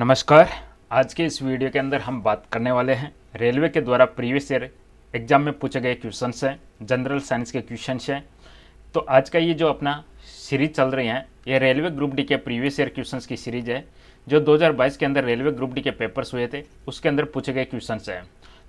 नमस्कार। आज के इस वीडियो के अंदर हम बात करने वाले हैं रेलवे के द्वारा प्रीवियस ईयर एग्जाम में पूछे गए क्वेश्चंस हैं, जनरल साइंस के क्वेश्चंस हैं। तो आज का ये जो अपना सीरीज चल रही है ये रेलवे ग्रुप डी के प्रीवियस ईयर क्वेश्चंस की सीरीज है जो 2022 के अंदर रेलवे ग्रुप डी के पेपर्स हुए थे उसके अंदर पूछे गए क्वेश्चंस हैं।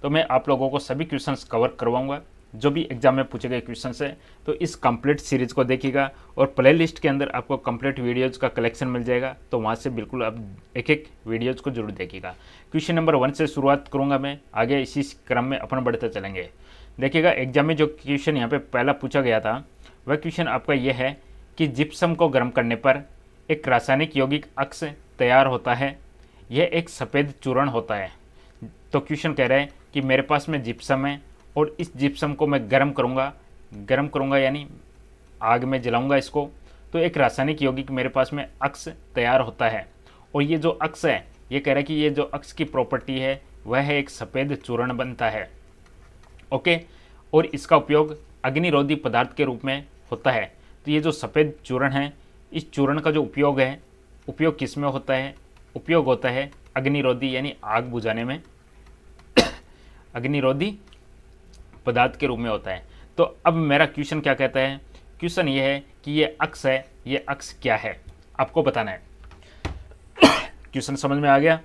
तो मैं आप लोगों को सभी क्वेश्चंस कवर करवाऊंगा जो भी एग्जाम में पूछे गए क्वेश्चंस है। तो इस कंप्लीट सीरीज को देखिएगा और प्ले लिस्ट के अंदर आपको कंप्लीट वीडियोज़ का कलेक्शन मिल जाएगा, तो वहाँ से बिल्कुल आप एक एक वीडियोज़ को जरूर देखिएगा। क्वेश्चन नंबर 1 से शुरुआत करूँगा मैं, आगे इसी क्रम में अपन बढ़ते चलेंगे। देखिएगा एग्जाम में जो क्वेश्चन यहाँ पे पहला पूछा गया था वह क्वेश्चन आपका यह है कि जिप्सम को गर्म करने पर एक रासायनिक यौगिक अक्स तैयार होता है, यह एक सफ़ेद चूर्ण होता है। तो क्वेश्चन कह रहा है कि मेरे पास में जिप्सम है और इस जिप्सम को मैं गर्म करूँगा यानी आग में जलाऊंगा इसको, तो एक रासायनिक यौगिक मेरे पास में अक्स तैयार होता है। और ये जो अक्स है ये कह रहा है कि ये जो अक्स की प्रॉपर्टी है वह है एक सफ़ेद चूर्ण बनता है। ओके, और इसका उपयोग अग्निरोधी पदार्थ के रूप में होता है। तो ये जो सफ़ेद चूर्ण है इस चूर्ण का जो उपयोग है, उपयोग किस में होता है? उपयोग होता है अग्निरोधी यानी आग बुझाने में अग्निरोधी पदार्थ के रूप में होता है। तो अब मेरा क्वेश्चन क्या कहता है? क्वेश्चन ये है कि ये अक्स है, ये अक्स क्या है आपको बताना है। क्वेश्चन समझ में आ गया?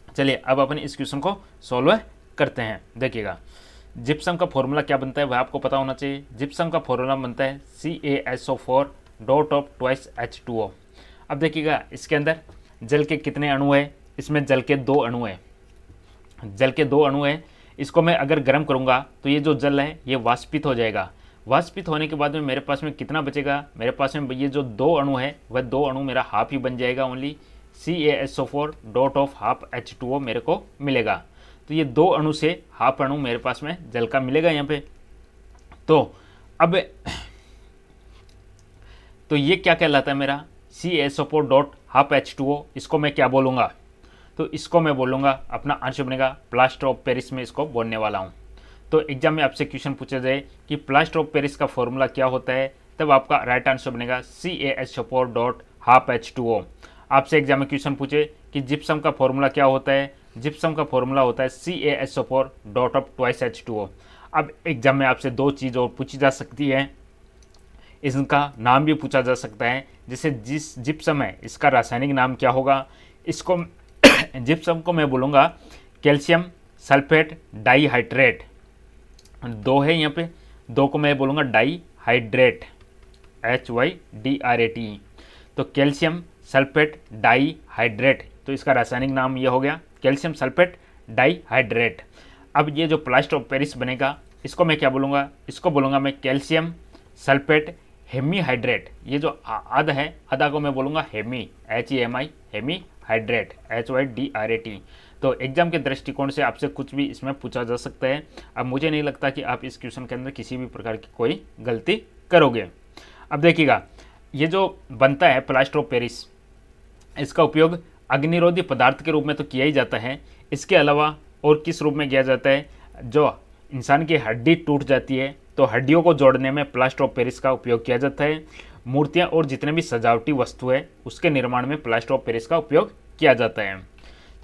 चलिए अब अपन इस क्वेश्चन को सॉल्व करते हैं। देखिएगा जिप्सम का फॉर्मूला क्या बनता है वह आपको पता होना चाहिए। जिप्सम का फॉर्मूला बनता है CaSO4 dot of twice H2O। अब देखिएगा इसके अंदर जल के कितने अणु है? इसमें जल के 2 अणु है, जल के 2 अणु है। इसको मैं अगर गर्म करूंगा तो ये जो जल है ये वाष्पित हो जाएगा। वाष्पित होने के बाद में मेरे पास में कितना बचेगा? मेरे पास में ये जो 2 अणु है वह 2 अणु मेरा हाफ ही बन जाएगा, only CaSO4 dot of half H2O मेरे को मिलेगा। तो ये 2 अणु से हाफ अणु मेरे पास में जल का मिलेगा यहाँ पे। तो अब तो ये क्या कहलाता है मेरा CaSO4 डॉट हाफ H2O। इसको मैं क्या बोलूँगा? तो इसको मैं बोलूँगा अपना आंसर बनेगा प्लास्टर ऑफ पेरिस में इसको बोलने वाला हूँ। तो एग्जाम में आपसे क्वेश्चन पूछा जाए कि प्लास्टर ऑफ पेरिस का फॉर्मूला क्या होता है, तब आपका राइट आंसर बनेगा CaSO4 डॉट हाफ H2O। आपसे एग्जाम में क्वेश्चन पूछे कि जिप्सम का फॉर्मूला क्या होता है, जिप्सम का फॉर्मूला होता है CaSO4 dot of twice H2O। अब एग्जाम में आपसे 2 चीज़ और पूछी जा सकती है, इसका नाम भी पूछा जा सकता है। जैसे जिस जिप्सम है इसका रासायनिक नाम क्या होगा? इसको जिप्सम को मैं बोलूँगा कैल्शियम सल्फेट डाईहाइड्रेट। 2 है यहाँ पे, 2 को मैं बोलूँगा डाईहाइड्रेट HYDRAT। तो कैल्शियम सल्फेट डाईहाइड्रेट, तो इसका रासायनिक नाम ये हो गया कैल्शियम सल्फेट डाईहाइड्रेट। अब ये जो प्लास्टर ऑफ पेरिस बनेगा इसको मैं क्या बोलूँगा? इसको बोलूँगा मैं कैल्शियम सल्फेट हेमीहाइड्रेट। ये जो आधा है आधा को मैं बोलूँगा hemi HEMI hemi hydrate HYDRAT। तो एग्जाम के दृष्टिकोण से आपसे कुछ भी इसमें पूछा जा सकता है। अब मुझे नहीं लगता कि आप इस क्वेश्चन के अंदर किसी भी प्रकार की कोई गलती करोगे। अब देखिएगा ये जो बनता है प्लास्टर ऑफ पेरिस, इसका उपयोग अग्निरोधी पदार्थ के रूप में तो किया ही जाता है। इसके अलावा और किस रूप में किया जाता है? जो इंसान की हड्डी टूट जाती है तो हड्डियों को जोड़ने में प्लास्टर ऑफ पेरिस का उपयोग किया जाता है। मूर्तियाँ और जितने भी सजावटी वस्तु है उसके निर्माण में प्लास्टर ऑफ पेरिस का उपयोग किया जाता है।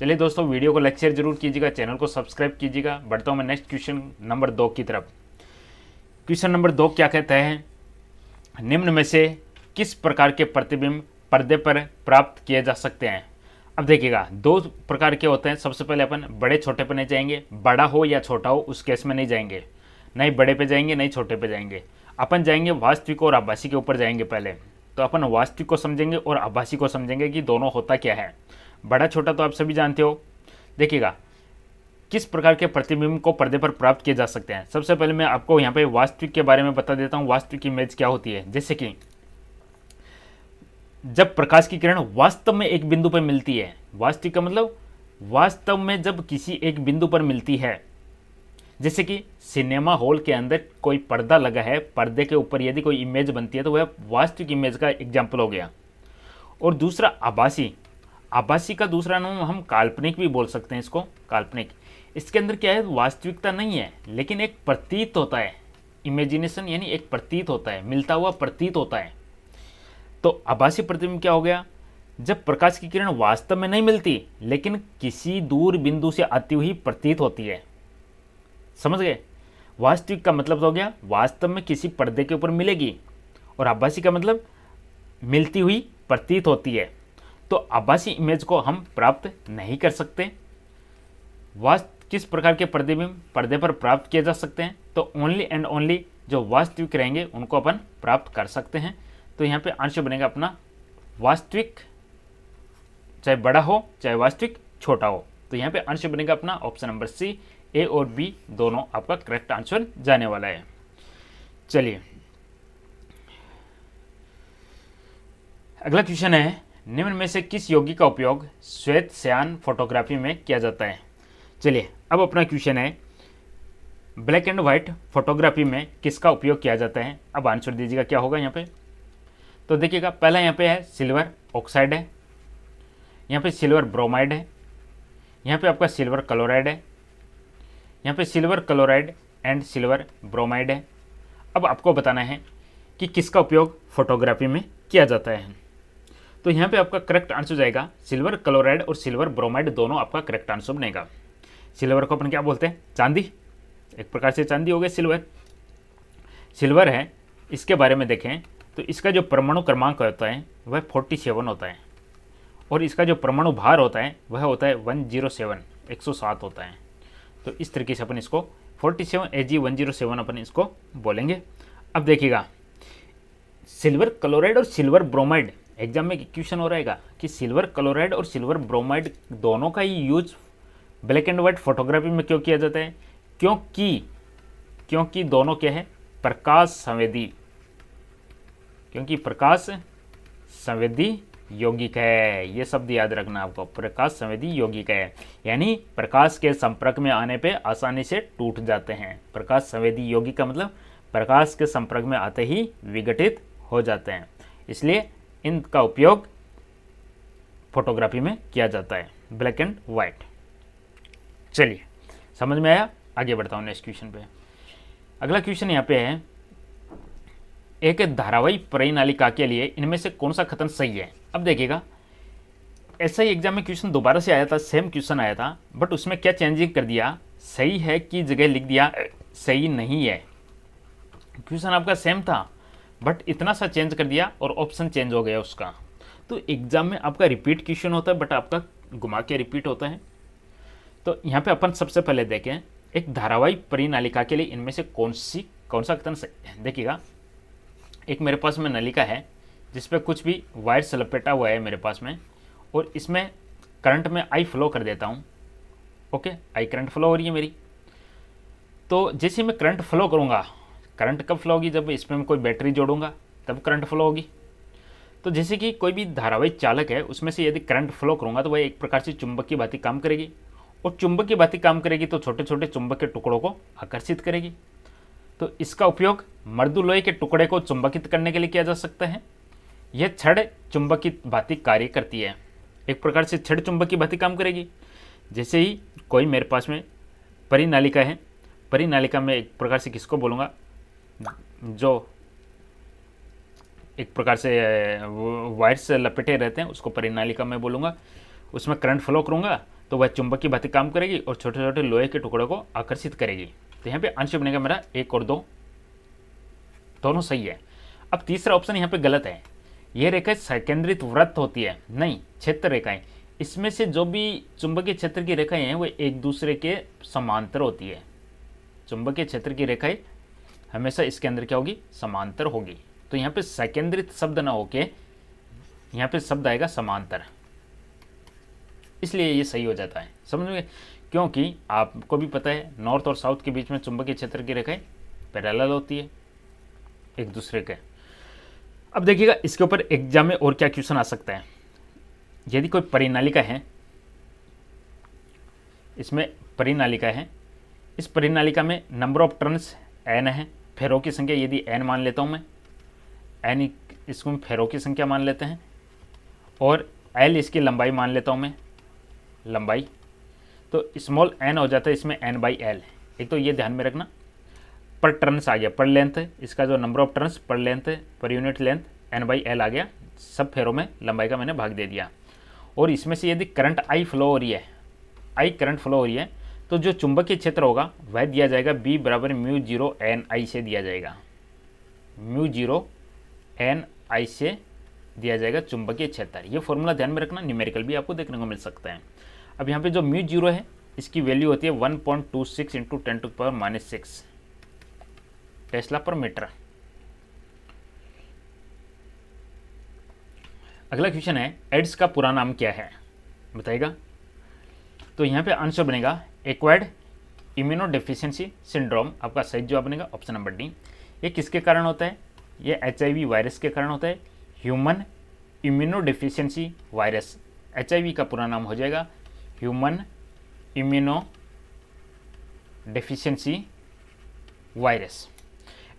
चलिए दोस्तों वीडियो को लाइक शेयर जरूर कीजिएगा, चैनल को सब्सक्राइब कीजिएगा। बढ़ता हूँ मैं नेक्स्ट क्वेश्चन नंबर 2 की तरफ। क्वेश्चन नंबर 2 क्या कहता है? निम्न में से किस प्रकार के प्रतिबिंब पर्दे पर प्राप्त किए जा सकते हैं? अब देखिएगा 2 प्रकार के होते हैं। सबसे पहले अपन बड़े छोटे पे नहीं जाएंगे, बड़ा हो या छोटा हो उस केस में नहीं जाएंगे, नहीं बड़े पे जाएंगे नहीं छोटे पे जाएंगे। अपन जाएंगे वास्तविक और आभासी के ऊपर जाएंगे पहले। तो अपन वास्तविक को समझेंगे और आभासी को समझेंगे कि दोनों होता क्या है। बड़ा छोटा तो आप सभी जानते हो। देखिएगा किस प्रकार के प्रतिबिंब को पर्दे पर प्राप्त किए जा सकते हैं। सबसे पहले मैं आपको यहाँ पे वास्तविक के बारे में बता देता हूँ। वास्तविक इमेज क्या होती है? जैसे कि जब प्रकाश की किरण वास्तव में एक बिंदु पर मिलती है, वास्तविक का मतलब वास्तव में जब किसी एक बिंदु पर मिलती है। जैसे कि सिनेमा हॉल के अंदर कोई पर्दा लगा है, पर्दे के ऊपर यदि कोई इमेज बनती है तो वह वास्तविक इमेज का एग्जाम्पल हो गया। और दूसरा आभासी, आभासी का दूसरा नाम हम काल्पनिक भी बोल सकते हैं इसको, काल्पनिक। इसके अंदर क्या है? वास्तविकता नहीं है लेकिन एक प्रतीत होता है, इमेजिनेशन यानी एक प्रतीत होता है, मिलता हुआ प्रतीत होता है। तो आभासी प्रतिबिंब क्या हो गया? जब प्रकाश की किरण वास्तव में नहीं मिलती लेकिन किसी दूर बिंदु से आती हुई प्रतीत होती है। समझ गए? वास्तविक का मतलब हो गया वास्तव में किसी पर्दे के ऊपर मिलेगी, और आभासी का मतलब मिलती हुई प्रतीत होती है। तो आभासी इमेज को हम प्राप्त नहीं कर सकते। किस प्रकार के प्रतिबिंब पर्दे पर प्राप्त किए जा सकते हैं? तो ओनली एंड ओनली जो वास्तविक रहेंगे उनको अपन प्राप्त कर सकते हैं। तो यहाँ पे आंसर बनेगा अपना वास्तविक, चाहे बड़ा हो चाहे वास्तविक छोटा हो। तो यहाँ पे आंसर बनेगा अपना ऑप्शन नंबर सी, ए और बी दोनों आपका करेक्ट आंसर जाने वाला है। चलिए अगला क्वेश्चन है, निम्न में से किस यौगिक का उपयोग श्वेत श्यान फोटोग्राफी में किया जाता है? चलिए अब अपना क्वेश्चन है, ब्लैक एंड व्हाइट फोटोग्राफी में किसका उपयोग किया जाता है? अब आंसर दीजिएगा क्या होगा यहाँ पे। तो देखिएगा पहला यहाँ पे है सिल्वर ऑक्साइड है, यहाँ पे सिल्वर ब्रोमाइड है, यहाँ पे आपका सिल्वर क्लोराइड है, यहाँ पे silver chloride and silver bromide है। अब आपको बताना है कि किसका उपयोग फोटोग्राफी में किया जाता है। तो यहाँ पे आपका करेक्ट आंसर जाएगा सिल्वर क्लोराइड और सिल्वर ब्रोमाइड दोनों आपका करेक्ट आंसर बनेगा। सिल्वर को अपन क्या बोलते हैं? चांदी, एक प्रकार से चांदी हो गया सिल्वर। सिल्वर है, इसके बारे में देखें तो इसका जो परमाणु क्रमांक होता है वह 47 होता है, और इसका जो परमाणु भार होता है वह होता है 107 107 होता है। तो इस तरीके से अपन इसको 47 AG 107 अपन इसको बोलेंगे। अब देखिएगा सिल्वर क्लोराइड और सिल्वर ब्रोमाइड, एग्जाम में क्वेश्चन हो रहेगा कि सिल्वर क्लोराइड और सिल्वर ब्रोमाइड दोनों का ही use black and white photography में क्यों किया जाता है? क्योंकि दोनों क्या है? प्रकाश संवेदी, क्योंकि प्रकाश संवेदी यौगिक है। ये शब्द याद रखना आपको, प्रकाश संवेदी यौगिक है, यानी प्रकाश के संपर्क में आने पे आसानी से टूट जाते हैं। प्रकाश संवेदी यौगिक का मतलब प्रकाश के संपर्क में आते ही विघटित हो जाते हैं, इसलिए इनका उपयोग फोटोग्राफी में किया जाता है, ब्लैक एंड व्हाइट। चलिए समझ में आया? आगे बढ़ता हूँ नेक्स्ट क्वेश्चन पे। अगला क्वेश्चन यहाँ पे है, एक धारावाहिक परिनालिका के लिए इनमें से कौन सा कथन सही है? अब देखिएगा ऐसा ही एग्जाम में क्वेश्चन दोबारा से आया था, सेम क्वेश्चन आया था, बट उसमें क्या चेंजिंग कर दिया, सही है की जगह लिख दिया सही नहीं है। क्वेश्चन आपका सेम था बट इतना सा चेंज कर दिया और ऑप्शन चेंज हो गया उसका। तो एग्जाम में आपका रिपीट क्वेश्चन होता है बट आपका घुमा के रिपीट होता है। तो यहाँ पे अपन सबसे पहले देखें, एक धारावाहिक परिनालिका के लिए इनमें से कौन सा कथन सही है? देखिएगा एक मेरे पास में नलिका है जिसपे कुछ भी वायर से लपेटा हुआ है मेरे पास में, और इसमें करंट में आई फ्लो कर देता हूँ। ओके, आई करंट फ्लो हो रही है मेरी। तो जैसे मैं करंट फ्लो करूँगा, करंट कब फ्लो होगी? जब इसमें मैं कोई बैटरी जोड़ूंगा तब करंट फ्लो होगी। तो जैसे कि कोई भी धारावाहिक चालक है उसमें से यदि करंट फ्लो करूँगा तो वह एक प्रकार से चुंबक की भांति काम करेगी, और चुंबक की भांति काम करेगी तो छोटे छोटे चुंबक के टुकड़ों को आकर्षित करेगी। तो इसका उपयोग मृदु लोहे के टुकड़े को चुंबकित करने के लिए किया जा सकता है। यह छड़ चुंबक की भांति कार्य करती है, एक प्रकार से छड़ चुंबक की भांति काम करेगी। जैसे ही कोई मेरे पास में परिनालिका है, परिनालिका में एक प्रकार से किसको बोलूँगा, जो एक प्रकार से वायर से लपेटे रहते हैं उसको परिनालिका में बोलूँगा। उसमें करंट फ्लो करूँगा तो वह चुंबक की भांति काम करेगी और छोटे छोटे लोहे के टुकड़ों को आकर्षित करेगी। तो यहाँ पे आंसर बनेगा मेरा 1 और 2 दोनों सही है। अब तीसरा ऑप्शन यहाँ पे गलत है। यह रेखाएं संकेंद्रित वृत्त होती है, नहीं क्षेत्र रेखाएं। इसमें से जो भी चुंबकीय क्षेत्र की रेखाएं हैं वो एक दूसरे के समांतर होती है। चुंबकीय क्षेत्र की रेखाएं हमेशा इसके अंदर क्या होगी? समांतर होगी। तो यहाँ पे संकेंद्रित शब्द ना होके यहाँ पे शब्द आएगा समांतर, इसलिए ये सही हो जाता है। समझ में? क्योंकि आपको भी पता है नॉर्थ और साउथ के बीच में चुंबकीय क्षेत्र की रेखाएं पैरेलल होती है एक दूसरे के। अब देखिएगा इसके ऊपर एग्जाम में और क्या क्वेश्चन आ सकता है। यदि कोई परिनालिका है, इसमें परिनालिका है, इस परिनालिका में नंबर ऑफ टर्न्स n है, फेरों की संख्या यदि n मान लेता हूँ मैं, n इसको हम फेरों की संख्या मान लेते हैं, और l इसकी लंबाई मान लेता हूँ मैं, लंबाई। तो स्मॉल n हो जाता है इसमें n/l। एक तो ये ध्यान में रखना, पर टर्न्स आ गया, पर लेंथ, इसका जो number of turns per length, per unit length n/l आ गया। सब फेरों में लंबाई का मैंने भाग दे दिया। और इसमें से यदि करंट आई फ्लो हो रही है, आई करंट फ्लो हो रही है, तो जो चुंबकीय क्षेत्र होगा वह दिया जाएगा B बराबर μ0 से दिया जाएगा, μ0 से दिया जाएगा चुंबकीय क्षेत्र। ये फॉर्मूला ध्यान में रखना, न्यूमेरिकल भी आपको देखने को मिल सकता है। अब यहाँ पे जो μ0 है इसकी वैल्यू होती है 1.26 × 10⁻⁻6 टेस्ला पर मीटर। अगला क्वेश्चन है एड्स का पूरा नाम क्या है, बताइएगा। तो यहाँ पे आंसर बनेगा एक्वायर्ड इम्यूनोडेफिशिएंसी सिंड्रोम। आपका सही जवाब बनेगा ऑप्शन नंबर डी। ये किसके कारण होता है? ये HIV वायरस के कारण होता है, ह्यूमन इम्यूनोडेफिशिएंसी वायरस। HIV का पूरा नाम हो जाएगा human immunodeficiency virus.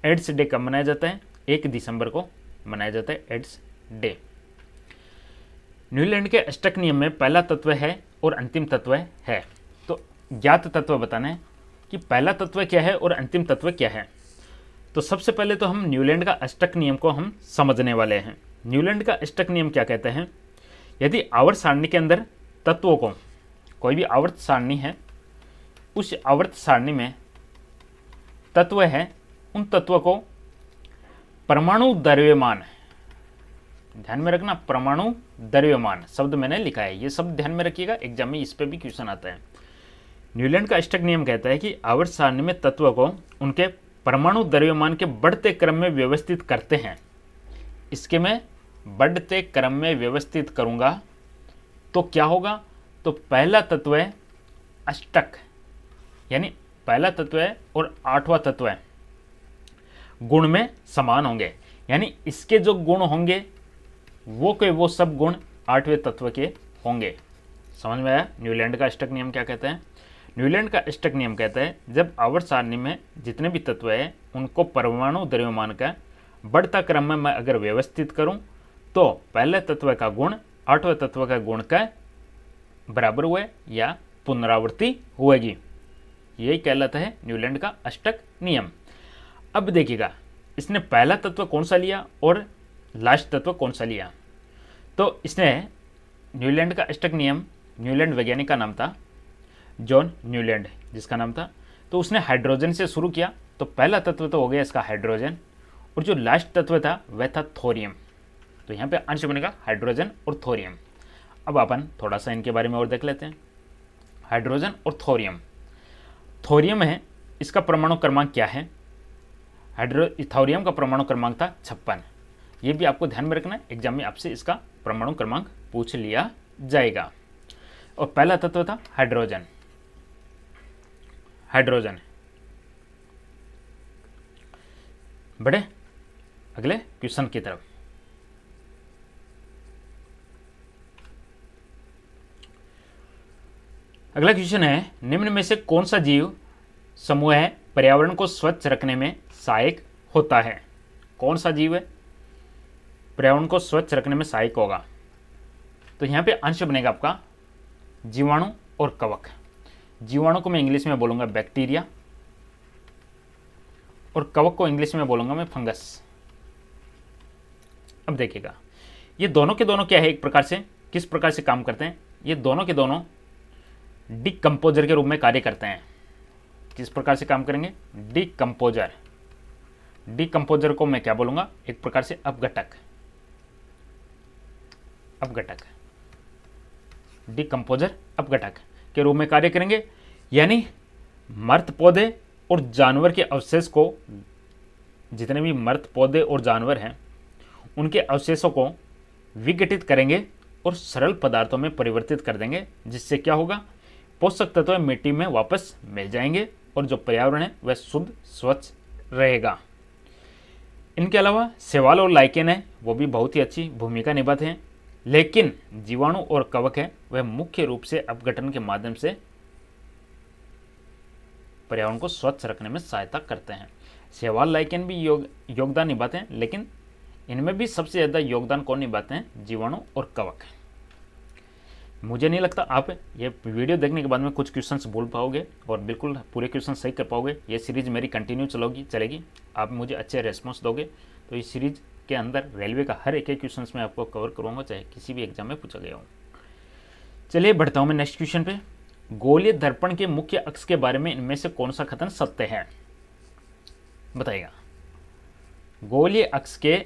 AIDS day कब मनाया जाता है? 1 दिसंबर को मनाया जाता है एड्स डे। न्यूजीलैंड के अष्टक नियम में पहला तत्व है और अंतिम तत्व है। तो ज्ञात तत्व बताना है कि पहला तत्व क्या है और अंतिम तत्व क्या है। तो सबसे पहले तो हम न्यूजीलैंड का अष्टक नियम को हम समझने वाले हैं। न्यूजीलैंड का अष्टक नियम क्या कहते हैं? यदि आवर्त सारणी के अंदर तत्वों को, कोई भी आवर्त सारणी है, उस आवर्त सारणी में तत्व है, उन तत्वों को परमाणु द्रव्यमान, ध्यान में रखना, परमाणु द्रव्यमान शब्द मैंने लिखा है, ये शब्द ध्यान में रखिएगा, एग्जाम में इस पे भी क्वेश्चन आता है। न्यूजीलैंड का अष्टक नियम कहता है कि आवर्त सारणी में तत्व को उनके परमाणु द्रव्यमान के बढ़ते क्रम में व्यवस्थित करते हैं। इसके मैं बढ़ते क्रम में व्यवस्थित करूंगा तो क्या होगा? तो पहला तत्व है अष्टक, यानी पहला तत्व है और 8वां तत्व है गुण में समान होंगे, यानी इसके जो गुण होंगे वो के वो सब गुण 8वें तत्व के होंगे। समझ में आया न्यूजीलैंड का अष्टक नियम क्या कहता है? न्यूजीलैंड का अष्टक नियम कहता है जब आवर्त सारणी में जितने भी तत्व है उनको परमाणु द्रव्यमान का बढ़ता क्रम में मैं अगर व्यवस्थित करूं तो पहले तत्व का गुण 8वें तत्व का गुण का बराबर हुए या पुनरावृत्ति होगी। यही कहलाता है न्यूजीलैंड का अष्टक नियम। अब देखिएगा इसने पहला तत्व कौन सा लिया और लास्ट तत्व कौन सा लिया। तो इसने न्यूजीलैंड का अष्टक नियम, न्यूजीलैंड वैज्ञानिक का नाम था जॉन न्यूलैंड जिसका नाम था, तो उसने हाइड्रोजन से शुरू किया। तो पहला तत्व तो हो गया इसका हाइड्रोजन, और जो लास्ट तत्व था वह था थोरियम। तो यहाँ पे आंसर बनेगा हाइड्रोजन और थोरियम। अब अपन थोड़ा सा इनके बारे में और देख लेते हैं। हाइड्रोजन और थोरियम, थोरियम है, इसका परमाणु क्रमांक क्या है? थोरियम का परमाणु क्रमांक था 56। ये भी आपको ध्यान में रखना है, एग्जाम में आपसे इसका परमाणु क्रमांक पूछ लिया जाएगा। और पहला तत्व था हाइड्रोजन। हाइड्रोजन बढ़े अगले क्वेश्चन की तरफ। अगला क्वेश्चन है निम्न में से कौन सा जीव समूह है पर्यावरण को स्वच्छ रखने में सहायक होता है? कौन सा जीव है पर्यावरण को स्वच्छ रखने में सहायक होगा? तो यहां पे आंसर बनेगा आपका जीवाणु और कवक। जीवाणु को मैं इंग्लिश में बोलूंगा बैक्टीरिया, और कवक को इंग्लिश में बोलूंगा मैं फंगस। अब देखिएगा ये दोनों के दोनों क्या है, एक प्रकार से किस प्रकार से काम करते हैं? ये दोनों के दोनों डिकम्पोजर के रूप में कार्य करते हैं। किस प्रकार से काम करेंगे? डिकम्पोजर। डिकम्पोजर को मैं क्या बोलूंगा? एक प्रकार से अपघटक। अपघटक, डिकम्पोजर अपघटक के रूप में कार्य करेंगे, यानी मृत पौधे और जानवर के अवशेष को, जितने भी मृत पौधे और जानवर हैं उनके अवशेषों को विघटित करेंगे और सरल पदार्थों में परिवर्तित कर देंगे, जिससे क्या होगा? पोषक तत्व मिट्टी में वापस मिल जाएंगे और जो पर्यावरण है वह शुद्ध स्वच्छ रहेगा। इनके अलावा शैवाल और लाइकेन है वो भी बहुत ही अच्छी भूमिका निभाते हैं, लेकिन जीवाणु और कवक है वह मुख्य रूप से अपघटन के माध्यम से पर्यावरण को स्वच्छ रखने में सहायता करते हैं। शैवाल लाइकेन भी योगदान निभाते हैं, लेकिन इनमें भी सबसे ज़्यादा योगदान कौन निभाते हैं? जीवाणु और कवक। मुझे नहीं लगता आप ये वीडियो देखने के बाद में कुछ क्वेश्चंस भूल पाओगे और बिल्कुल पूरे क्वेश्चन सही कर पाओगे। ये सीरीज़ मेरी कंटिन्यू चलेगी। आप मुझे अच्छे रेस्पॉन्स दोगे तो ये सीरीज़ के अंदर रेलवे का हर एक क्वेश्चन में आपको कवर करूँगा, चाहे किसी भी एग्जाम में पूछा गया हो। चलिए बढ़ता हूँ मैं नेक्स्ट क्वेश्चन पे। गोलीय दर्पण के मुख्य अक्ष के बारे में इनमें से कौन सा कथन सत्य है? बताइएगा। गोलीय अक्ष के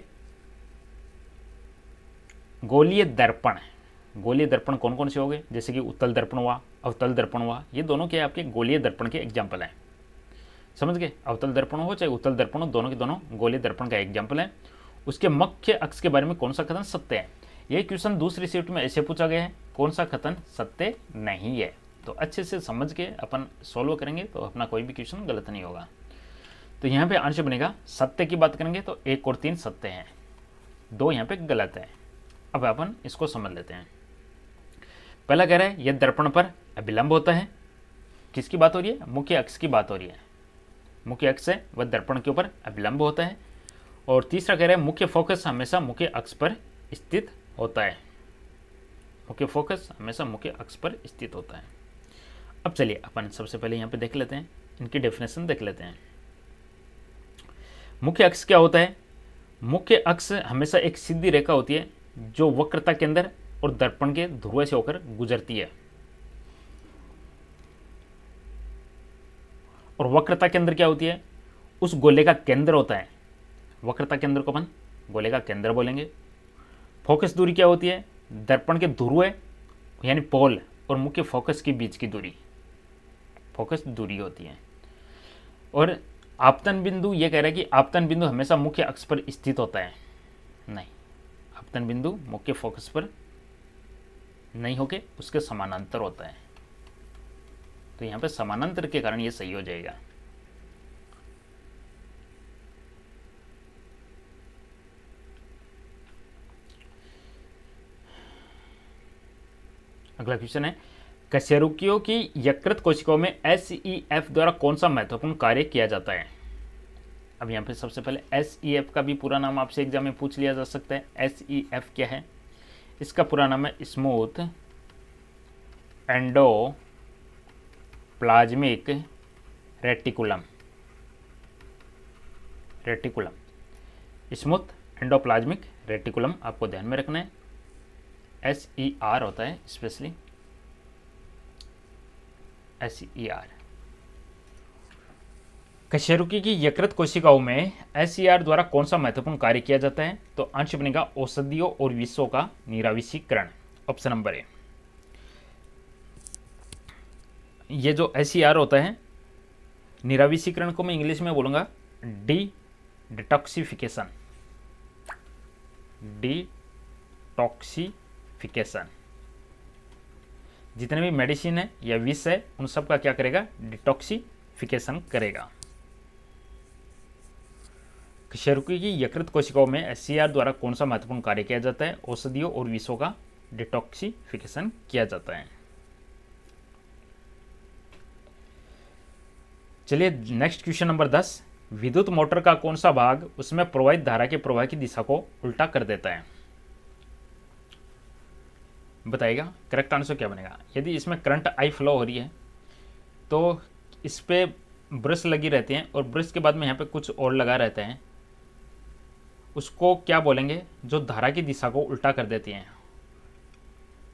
गोलीय दर्पण कौन कौन से हो गए? जैसे कि उत्तल दर्पण हुआ, अवतल दर्पण हुआ, ये दोनों के आपके गोलीय दर्पण के एग्जाम्पल हैं। समझ गए? अवतल दर्पण हो चाहे उत्तल दर्पण हो, दोनों के दोनों गोलीय दर्पण का एग्जाम्पल है। उसके मुख्य अक्ष के बारे में कौन सा कथन सत्य है? ये क्वेश्चन दूसरी शिफ्ट में ऐसे पूछा गया है, कौन सा कथन सत्य नहीं है। तो अच्छे से समझ के अपन सॉल्व करेंगे तो अपना कोई भी क्वेश्चन गलत नहीं होगा। तो यहाँ पे आंसर बनेगा, सत्य की बात करेंगे तो 1 और 3 सत्य हैं, 2 यहाँ पे गलत है। अब अपन इसको समझ लेते हैं। पहला कह रहा है यह दर्पण पर अभिलंब होता है। किसकी बात हो रही है? मुख्य अक्ष की बात हो रही है। मुख्य अक्ष है वह दर्पण के ऊपर अभिलंब होता है। और तीसरा कह रहा है मुख्य फोकस हमेशा मुख्य अक्ष पर स्थित होता है। मुख्य फोकस हमेशा मुख्य अक्ष पर स्थित होता है। अब चलिए अपन सबसे पहले यहाँ पे देख लेते हैं, इनकी डेफिनेशन देख लेते हैं। मुख्य अक्ष क्या होता है? मुख्य अक्ष हमेशा एक सीधी रेखा होती है जो वक्रता के अंदर और दर्पण के ध्रुव से होकर गुजरती है। और वक्रता के अंदर क्या होती है? उस गोले का केंद्र होता है। वक्रता के अंदर को अपन गोले का केंद्र बोलेंगे। फोकस दूरी क्या होती है? दर्पण के ध्रुव यानी पोल और मुख्य फोकस के बीच की दूरी फोकस दूरी होती है। और आपतन बिंदु ये कह रहा है कि आपतन बिंदु हमेशा मुख्य अक्ष पर स्थित होता है। नहीं, आपतन बिंदु मुख्य फोकस पर नहीं होके उसके समानांतर होता है। तो यहाँ पे समानांतर के कारण ये सही हो जाएगा। अगला क्वेश्चन है, कशेरुकियों की यकृत कोशिकाओं में SEF द्वारा कौन सा महत्वपूर्ण कार्य किया जाता है? अब यहाँ पे सबसे पहले SEF का भी पूरा नाम आपसे एग्जाम में पूछ लिया जा सकता है। SEF क्या है? इसका पूरा नाम है smooth endoplasmic reticulum. Smooth endoplasmic reticulum आपको ध्यान में रखना है। SER होता है, स्पेशली SER। कशेरुकी की यकृत कोशिकाओं में SER द्वारा कौन सा महत्वपूर्ण कार्य किया जाता है? तो आंसर बनेगा औषधियों और विषों का निराविषीकरण, ऑप्शन नंबर ए। ये जो SER होता है, निराविषीकरण को मैं इंग्लिश में बोलूंगा डिटॉक्सिफिकेशन। जितने भी मेडिसिन है या विष है उन सब का क्या करेगा? डिटॉक्सिफिकेशन करेगा। कशेरुकी की यकृत कोशिकाओं में SER द्वारा कौन सा महत्वपूर्ण कार्य किया जाता है? औषधियों और विषों का डिटॉक्सिफिकेशन किया जाता है। चलिए नेक्स्ट क्वेश्चन नंबर 10। विद्युत मोटर का कौन सा भाग उसमें प्रवाहित धारा के प्रवाह की दिशा को उल्टा कर देता है? बताइएगा। करेक्ट आंसर क्या बनेगा? यदि इसमें करंट आई फ्लो हो रही है तो इस पे ब्रश लगी रहती हैं और ब्रश के बाद में यहाँ पे कुछ और लगा रहता है, उसको क्या बोलेंगे? जो धारा की दिशा को उल्टा कर देती हैं।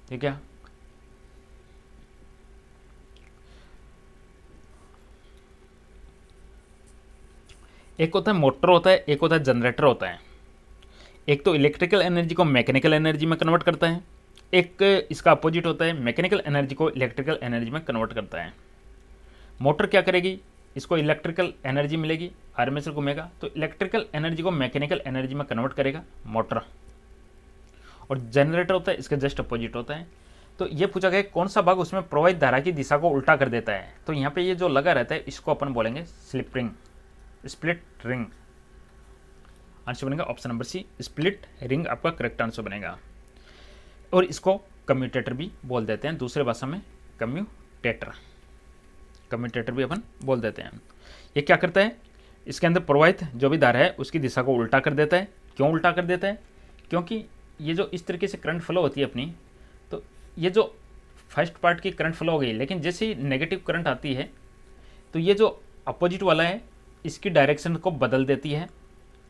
ठीक है, एक होता है मोटर होता है, एक होता है जनरेटर होता है। एक तो इलेक्ट्रिकल एनर्जी को मैकेनिकल एनर्जी में कन्वर्ट करता है, एक इसका अपोजिट होता है, मैकेनिकल एनर्जी को इलेक्ट्रिकल एनर्जी में कन्वर्ट करता है। मोटर क्या करेगी? इसको इलेक्ट्रिकल एनर्जी मिलेगी, आर्मेचर घूमेगा तो इलेक्ट्रिकल एनर्जी को मैकेनिकल एनर्जी में कन्वर्ट करेगा मोटर। और जनरेटर होता है, इसका जस्ट अपोजिट होता है। तो ये पूछा गया कौन सा भाग उसमें प्रवाहित धारा की दिशा को उल्टा कर देता है? तो यहाँ पे ये जो लगा रहता है इसको अपन बोलेंगे स्प्लिट रिंग। आंसर बनेगा option number C, split ring आपका करेक्ट आंसर बनेगा। और इसको कम्यूटेटर भी बोल देते हैं, दूसरे भाषा में कम्यूटेटर भी अपन बोल देते हैं। ये क्या करता है? इसके अंदर प्रवाहित जो भी धारा है उसकी दिशा को उल्टा कर देता है। क्यों उल्टा कर देता है? क्योंकि ये जो इस तरीके से करंट फ्लो होती है अपनी, तो ये जो फर्स्ट पार्ट की करंट फ्लो हो गई, लेकिन जैसे ही नेगेटिव करंट आती है तो ये जो अपोजिट वाला है इसकी डायरेक्शन को बदल देती है।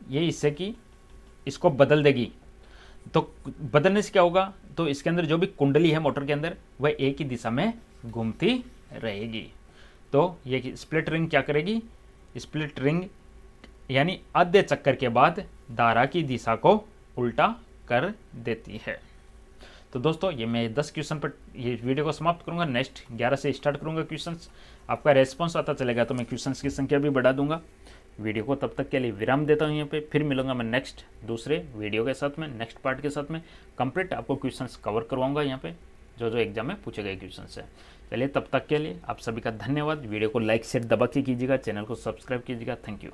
ये इससे की इसको बदल देगी। तो बदलने से क्या होगा, तो इसके अंदर जो भी कुंडली है मोटर के अंदर वह एक ही दिशा में घूमती रहेगी। तो ये स्प्लिट रिंग क्या करेगी, स्प्लिट रिंग यानी आधे चक्कर के बाद धारा की दिशा को उल्टा कर देती है। तो दोस्तों ये मैं 10 क्वेश्चन पर ये वीडियो को समाप्त करूंगा। नेक्स्ट 11 से स्टार्ट करूंगा क्वेश्चंस। आपका रेस्पॉन्स आता चलेगा तो मैं क्वेश्चंस की संख्या भी बढ़ा दूंगा। वीडियो को तब तक के लिए विराम देता हूँ यहाँ पे, फिर मिलूंगा मैं नेक्स्ट दूसरे वीडियो के साथ में, नेक्स्ट पार्ट के साथ में। कंप्लीट आपको क्वेश्चंस कवर करवाऊंगा यहाँ पे, जो जो एग्जाम में पूछे गए क्वेश्चंस है। चलिए तब तक के लिए आप सभी का धन्यवाद। वीडियो को लाइक शेयर दबा के कीजिएगा, चैनल को सब्सक्राइब कीजिएगा। Thank you.